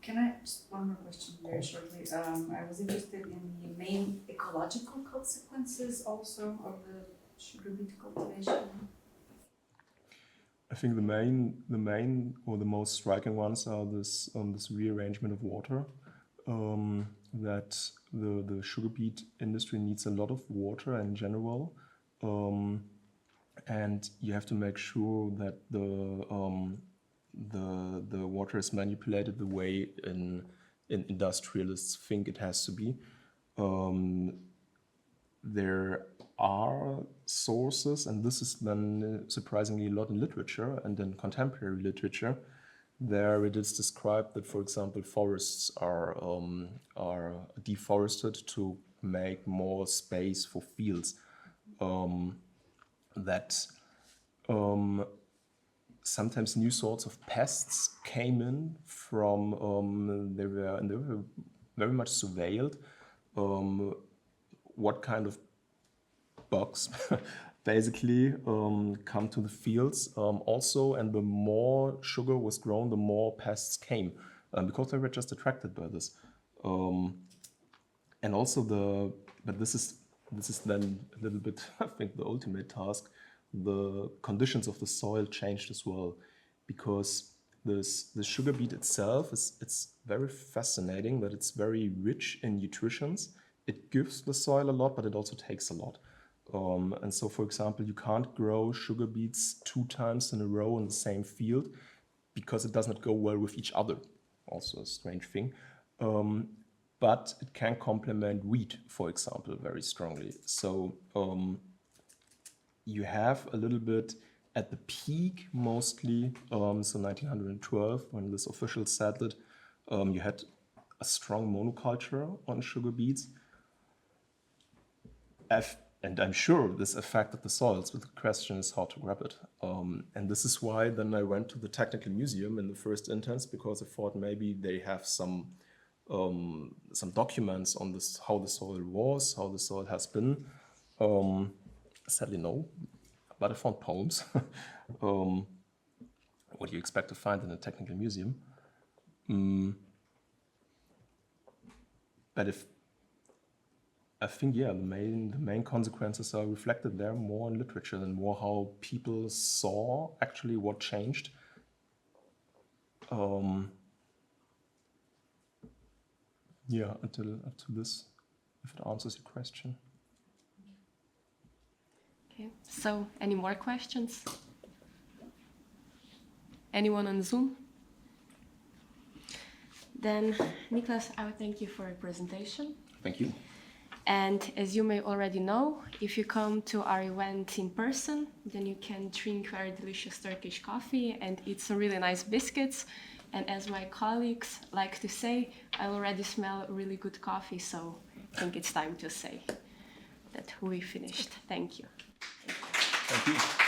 Speaker 5: Can I just one more question very shortly? I was interested in the main ecological consequences also of the sugar beet cultivation.
Speaker 2: I think the main or the most striking ones are this rearrangement of water. That the sugar beet industry needs a lot of water in general, and you have to make sure that the water is manipulated the way industrialists think it has to be. There are sources, and this is then surprisingly a lot in literature and in contemporary literature. There it is described that, for example, forests are deforested to make more space for fields. Sometimes new sorts of pests came in from, they were very much surveilled. What kind of bugs basically come to the fields also, and the more sugar was grown, the more pests came because they were just attracted by this. And also but this is then a little bit, I think, the ultimate task. The conditions of the soil changed as well, because the sugar beet itself it's very fascinating that it's very rich in nutrients. It gives the soil a lot, but it also takes a lot. And so, for example, you can't grow sugar beets 2 times in a row in the same field because it does not go well with each other. Also a strange thing. But it can complement wheat, for example, very strongly. So you have a little bit at the peak, mostly, so 1912, when this official said that, you had a strong monoculture on sugar beets. And I'm sure this affected the soils, but the question is how to grab it. And this is why then I went to the Technical Museum in the first instance, because I thought maybe they have some documents on this, how the soil was, how the soil has been. Sadly, no, but I found poems. What you expect to find in a Technical Museum. But I think, yeah, the main consequences are reflected there more in literature and more how people saw actually what changed. Yeah, up to this, if it answers your question.
Speaker 1: Okay, so any more questions? Anyone on Zoom? Then, Niklas, I would thank you for your presentation.
Speaker 2: Thank you.
Speaker 1: And as you may already know, if you come to our event in person, then you can drink very delicious Turkish coffee and eat some really nice biscuits. And as my colleagues like to say, I already smell really good coffee, so I think it's time to say that we finished. Thank you.
Speaker 2: Thank you.